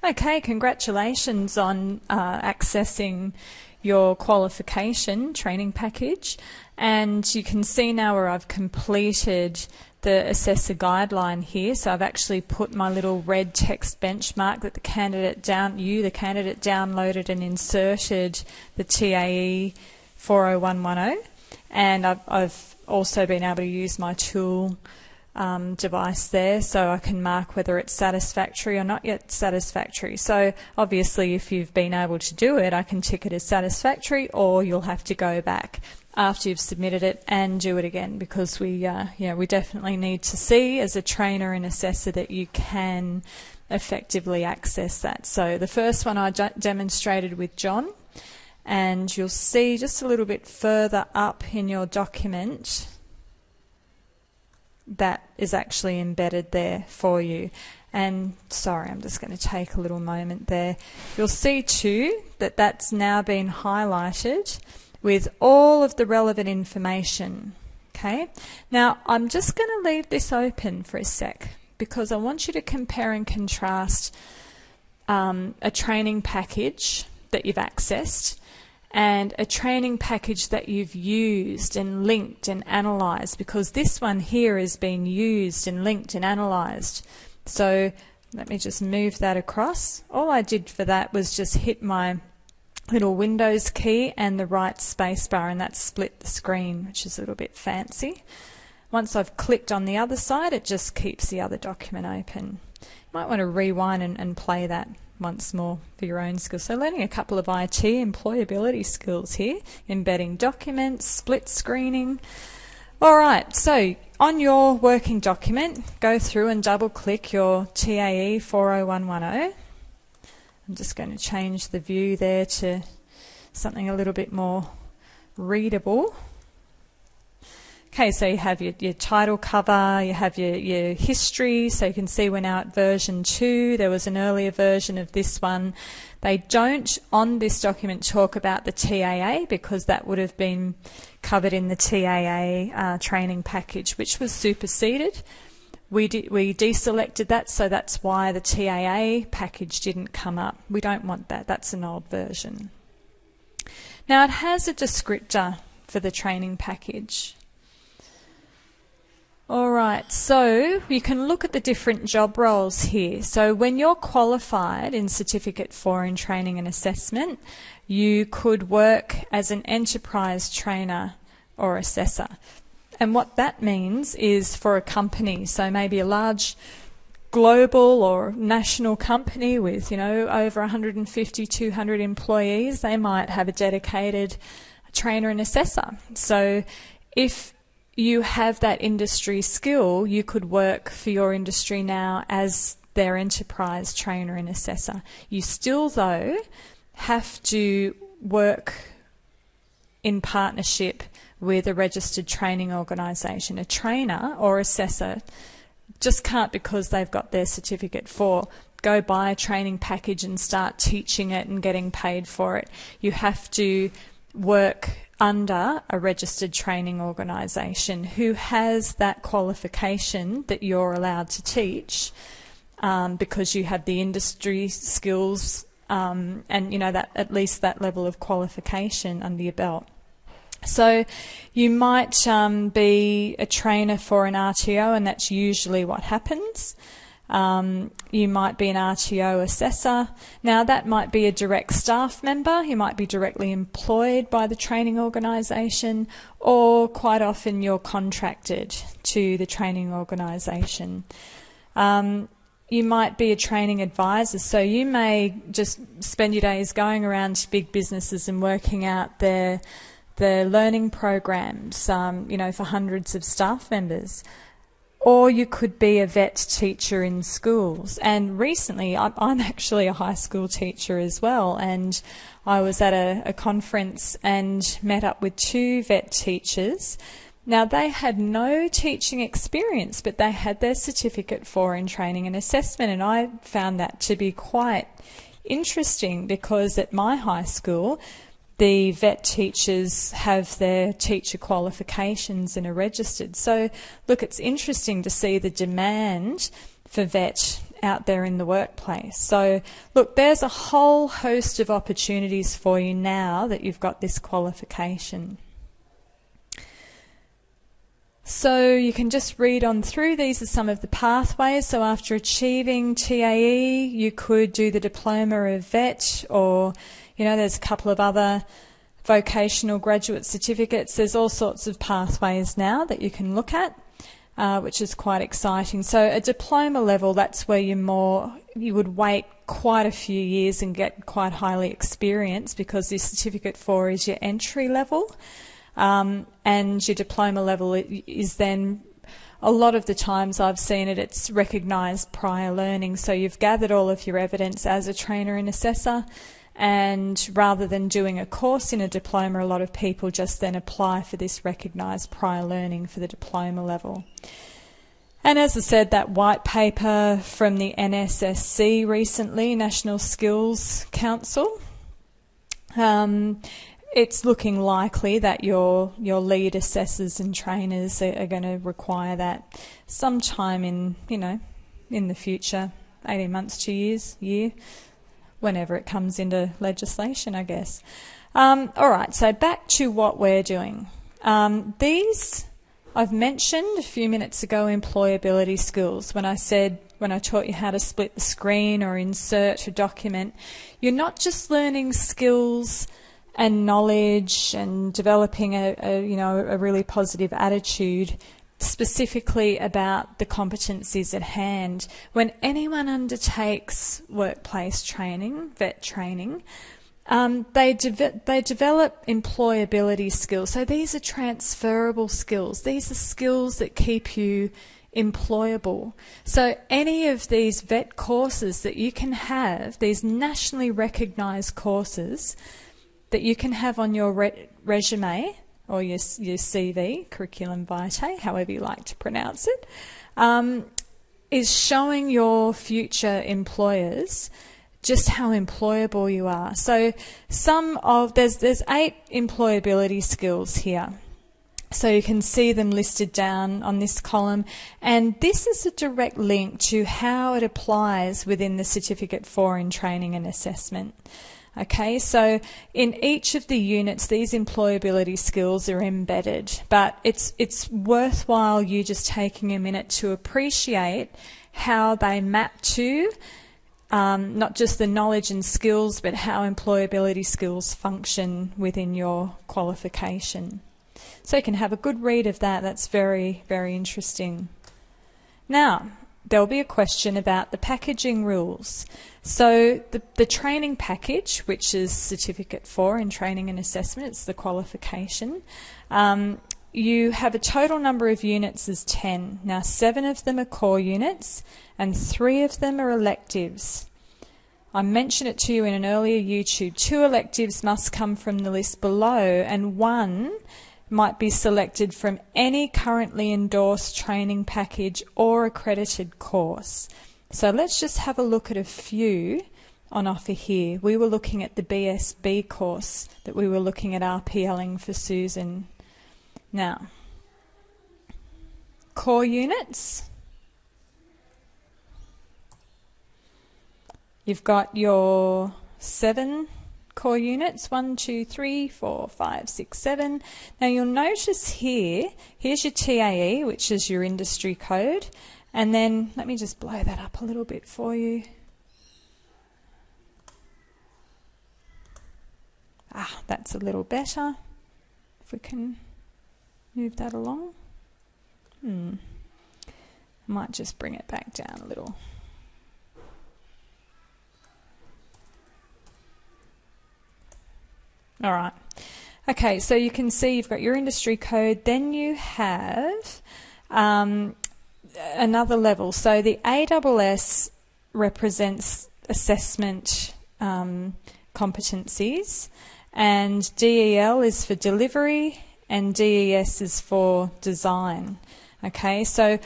Okay, congratulations on accessing your qualification training package, and you can see now where I've completed the assessor guideline here. So I've actually put my little red text benchmark that the candidate downloaded and inserted the TAE 40110, and I've also been able to use my tool device there, so I can mark whether it's satisfactory or not yet satisfactory. So obviously if you've been able to do it, I can tick it as satisfactory, or you'll have to go back after you've submitted it and do it again, because we definitely need to see as a trainer and assessor that you can effectively access that. So the first one I demonstrated with John, and you'll see just a little bit further up in your document that is actually embedded there for you. And sorry, I'm just going to take a little moment there. You'll see too that that's now been highlighted with all of the relevant information. Okay, now I'm just going to leave this open for a sec, because I want you to compare and contrast a training package that you've accessed and a training package that you've used and linked and analysed, because this one here has been used and linked and analysed. So let me just move that across. All I did for that was just hit my little Windows key and the right space bar, and that split the screen, which is a little bit fancy. Once I've clicked on the other side, it just keeps the other document open. You might want to rewind and play that once more for your own skills. So learning a couple of IT employability skills here, embedding documents, split screening. All right, so on your working document, go through and double click your TAE 40110. I'm just going to change the view there to something a little bit more readable. Okay, so you have your title cover, you have your history, so you can see we're now at version 2. There was an earlier version of this one. They don't, on this document, talk about the TAA, because that would have been covered in the TAA training package, which was superseded. We deselected that, so that's why the TAA package didn't come up. We don't want that. That's an old version. Now, it has a descriptor for the training package. Alright, so you can look at the different job roles here. So when you're qualified in Certificate 4 in Training and Assessment, you could work as an enterprise trainer or assessor. And what that means is for a company, so maybe a large global or national company with, over 150, 200 employees, they might have a dedicated trainer and assessor. So if you have that industry skill, you could work for your industry now as their enterprise trainer and assessor. You still, though, have to work in partnership with a registered training organisation. A trainer or assessor just can't, because they've got their Certificate 4, go buy a training package and start teaching it and getting paid for it. You have to work under a registered training organisation who has that qualification that you're allowed to teach, because you have the industry skills and that at least that level of qualification under your belt. So you might be a trainer for an RTO, and that's usually what happens. You might be an RTO assessor. Now that might be a direct staff member. You might be directly employed by the training organisation, or quite often you're contracted to the training organisation. You might be a training advisor, so you may just spend your days going around to big businesses and working out their learning programs, for hundreds of staff members. Or you could be a vet teacher in schools. And recently, I'm actually a high school teacher as well, and I was at a conference and met up with 2 vet teachers. Now, they had no teaching experience, but they had their Certificate 4 in Training and Assessment, and I found that to be quite interesting, because at my high school, the vet teachers have their teacher qualifications and are registered. So, look, it's interesting to see the demand for vet out there in the workplace. So look, there's a whole host of opportunities for you now that you've got this qualification. So you can just read on through. These are some of the pathways. So after achieving TAE, you could do the diploma of vet, or, you know, there's a couple of other vocational graduate certificates. There's all sorts of pathways now that you can look at, which is quite exciting. So a diploma level, that's where you would wait quite a few years and get quite highly experienced, because your certificate 4 is your entry level. And your diploma level is then, a lot of the times I've seen it, it's recognised prior learning. So you've gathered all of your evidence as a trainer and assessor, and rather than doing a course in a diploma, a lot of people just then apply for this recognised prior learning for the diploma level. And as I said, that white paper from the NSSC recently, National Skills Council, it's looking likely that your lead assessors and trainers are going to require that sometime in the future, 18 months, 2 years, year, whenever it comes into legislation, I guess. All right, so back to what we're doing. These I've mentioned a few minutes ago, employability skills. When I taught you how to split the screen or insert a document, you're not just learning skills and knowledge and developing a really positive attitude specifically about the competencies at hand. When anyone undertakes workplace training, vet training, they develop employability skills. So these are transferable skills. These are skills that keep you employable. So any of these vet courses that you can have, these nationally recognised courses that you can have on your resume or your CV, curriculum vitae, however you like to pronounce it, is showing your future employers just how employable you are. So there's 8 employability skills here. So you can see them listed down on this column, and this is a direct link to how it applies within the Certificate 4 in Training and Assessment. Okay, so in each of the units, these employability skills are embedded, but it's worthwhile you just taking a minute to appreciate how they map to not just the knowledge and skills, but how employability skills function within your qualification. So you can have a good read of that. That's very, very interesting. Now, there'll be a question about the packaging rules. So the training package, which is Certificate 4 in Training and Assessment, it's the qualification, you have a total number of units as 10. Now 7 of them are core units and 3 of them are electives. I mentioned it to you in an earlier YouTube. 2 electives must come from the list below, and 1 might be selected from any currently endorsed training package or accredited course. So let's just have a look at a few on offer here. We were looking at the BSB course that we were looking at RPLing for Susan. Now, core units. You've got your 7 core units, 1, 2, 3, 4, 5, 6, 7. Now you'll notice here's your TAE, which is your industry code, and then let me just blow that up a little bit for you. That's a little better. If we can move that along. I might just bring it back down a little. All right. Okay, so you can see you've got your industry code. Then you have another level. So the ASS represents assessment competencies, and DEL is for delivery, and DES is for design. Okay, so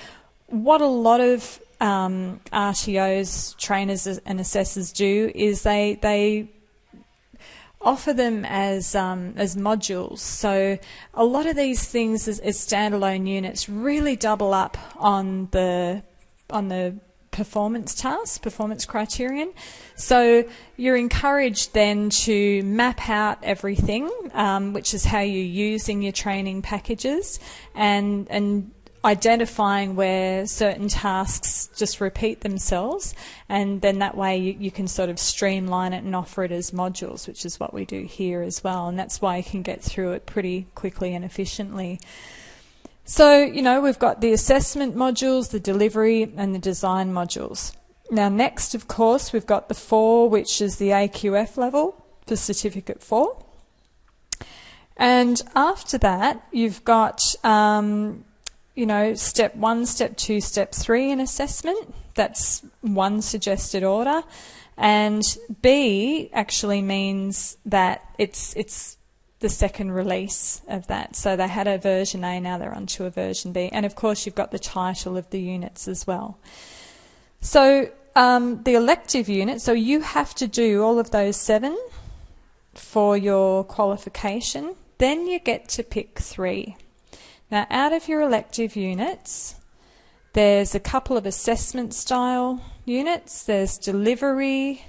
what a lot of RTOs, trainers and assessors do is they offer them as modules. So a lot of these things as standalone units really double up on the performance task, performance criterion. So you're encouraged then to map out everything, which is how you're using your training packages, and identifying where certain tasks just repeat themselves, and then that way you can sort of streamline it and offer it as modules, which is what we do here as well, and that's why you can get through it pretty quickly and efficiently. So, you know, we've got the assessment modules, the delivery and the design modules. Now next, of course, we've got the 4, which is the AQF level for Certificate 4. And after that, you've got you know, step 1, step 2, step 3 in assessment. That's one suggested order. And B actually means that it's the second release of that. So they had a version A, now they're onto a version B. And of course you've got the title of the units as well. So the elective unit, so you have to do all of those 7 for your qualification. Then you get to pick 3. Now, out of your elective units, there's a couple of assessment style units, there's delivery,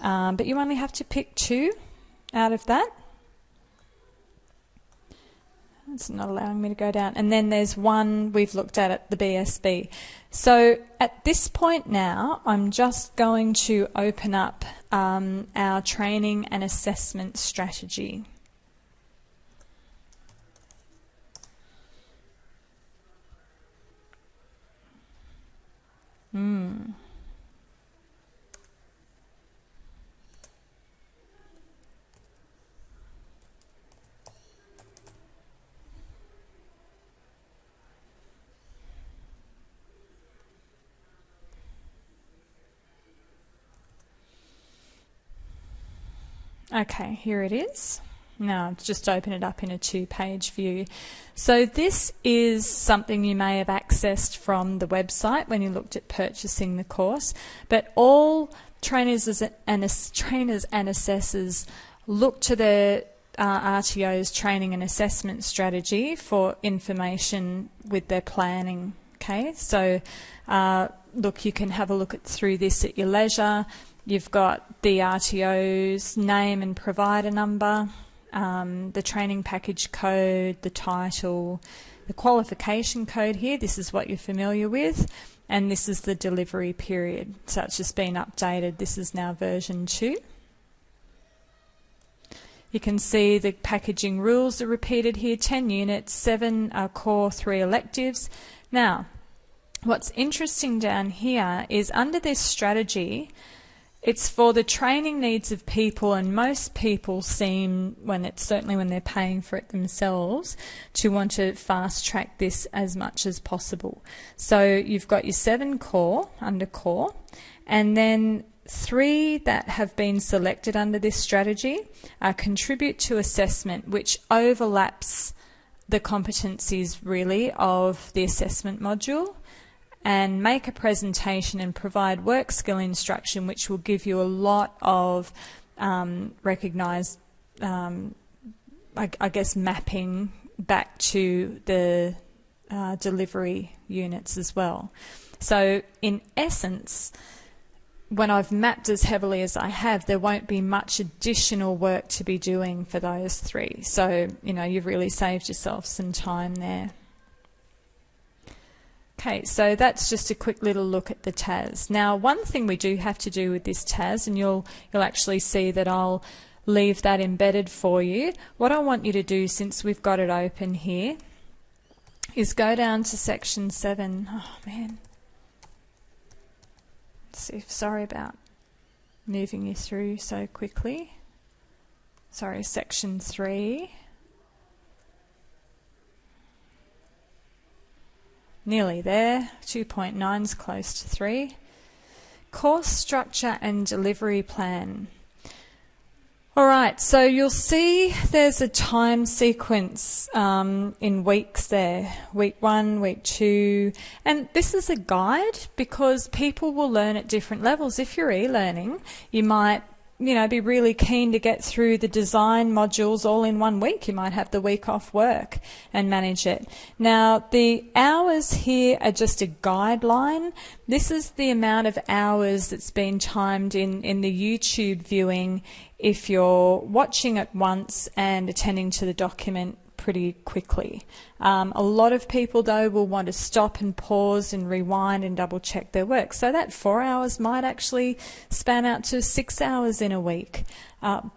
but you only have to pick 2 out of that. It's not allowing me to go down. And then there's one we've looked at the BSB. So at this point now, I'm just going to open up our training and assessment strategy. Okay, here it is. Now, I've just opened it up in a 2-page view. So this is something you may have accessed from the website when you looked at purchasing the course, but all trainers and assessors look to their RTO's training and assessment strategy for information with their planning. Okay, so look, you can have a look through this at your leisure. You've got the RTO's name and provider number, the training package code, the title, the qualification code here. This is what you're familiar with, and this is the delivery period. So it's just been updated. This is now version 2. You can see the packaging rules are repeated here, 10 units, 7 are core, 3 electives. Now, what's interesting down here is under this strategy, it's for the training needs of people, and most people seem, certainly when they're paying for it themselves, to want to fast track this as much as possible. So you've got your 7 core, under core, and then 3 that have been selected under this strategy contribute to assessment, which overlaps the competencies really of the assessment module, and make a presentation and provide work skill instruction, which will give you a lot of recognised, I guess, mapping back to the delivery units as well. So in essence, when I've mapped as heavily as I have, there won't be much additional work to be doing for those 3. So, you know, you've really saved yourself some time there. Okay, so that's just a quick little look at the TAS. Now, one thing we do have to do with this TAS, and you'll actually see that I'll leave that embedded for you. What I want you to do, since we've got it open here, is go down to section 7. Oh man. Let's see, sorry about moving you through so quickly. Sorry, section 3. Nearly there, 2.9's close to 3. Course structure and delivery plan. Alright, so you'll see there's a time sequence in weeks there. Week 1, week 2, and this is a guide because people will learn at different levels. If you're e-learning, you might be really keen to get through the design modules all in 1 week. You might have the week off work and manage it. Now, the hours here are just a guideline. This is the amount of hours that's been timed in the YouTube viewing if you're watching it once and attending to the document pretty quickly. A lot of people, though, will want to stop and pause and rewind and double check their work. So that 4 hours might actually span out to 6 hours in a week,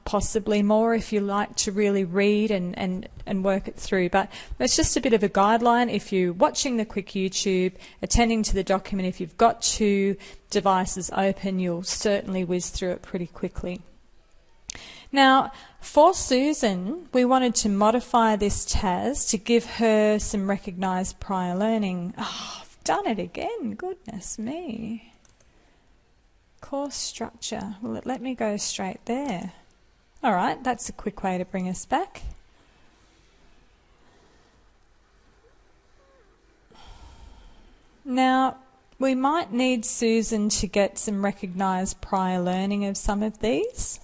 possibly more if you like to really read and work it through. But it's just a bit of a guideline. If you're watching the quick YouTube, attending to the document, if you've got 2 devices open, you'll certainly whiz through it pretty quickly. Now, for Susan, we wanted to modify this TAS to give her some recognised prior learning. Oh, I've done it again, goodness me. Course structure, will it let me go straight there? All right, that's a quick way to bring us back. Now, we might need Susan to get some recognised prior learning of some of these.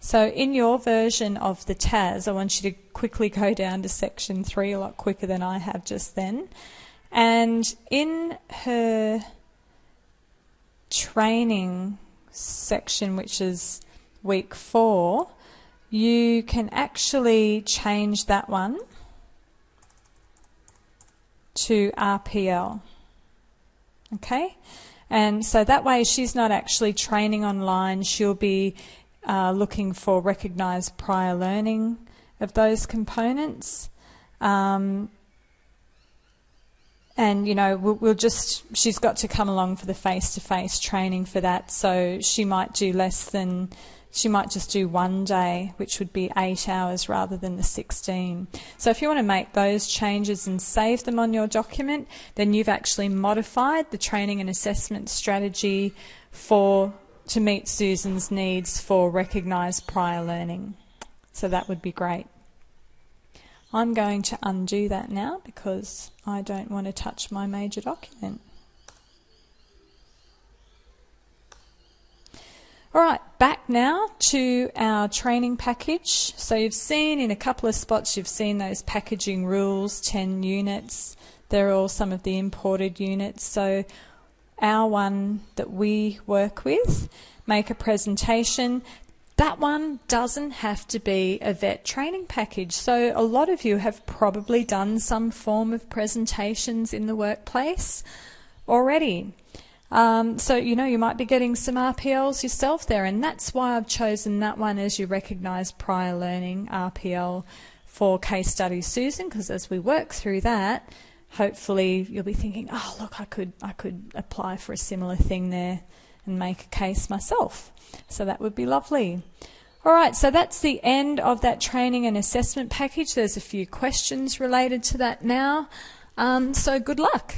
So in your version of the TAS, I want you to quickly go down to section 3 a lot quicker than I have just then. And in her training section, which is week 4, you can actually change that one to RPL. Okay? And so that way she's not actually training online, she'll be looking for recognised prior learning of those components. And, we'll just, she's got to come along for the face-to-face training for that, so she might do she might just do 1 day, which would be 8 hours rather than the 16. So if you want to make those changes and save them on your document, then you've actually modified the training and assessment strategy to meet Susan's needs for recognised prior learning. So that would be great. I'm going to undo that now because I don't want to touch my major document. All right, back now to our training package. So you've seen in a couple of spots, you've seen those packaging rules, 10 units. They're all some of the imported units. So our one that we work with, make a presentation, that one doesn't have to be a vet training package. So a lot of you have probably done some form of presentations in the workplace already. So, you might be getting some RPLs yourself there, and that's why I've chosen that one as your recognised prior learning RPL for Case Study Susan, because as we work through that, hopefully you'll be thinking, oh, look, I could apply for a similar thing there and make a case myself. So that would be lovely. All right, so that's the end of that training and assessment package. There's a few questions related to that now. So good luck.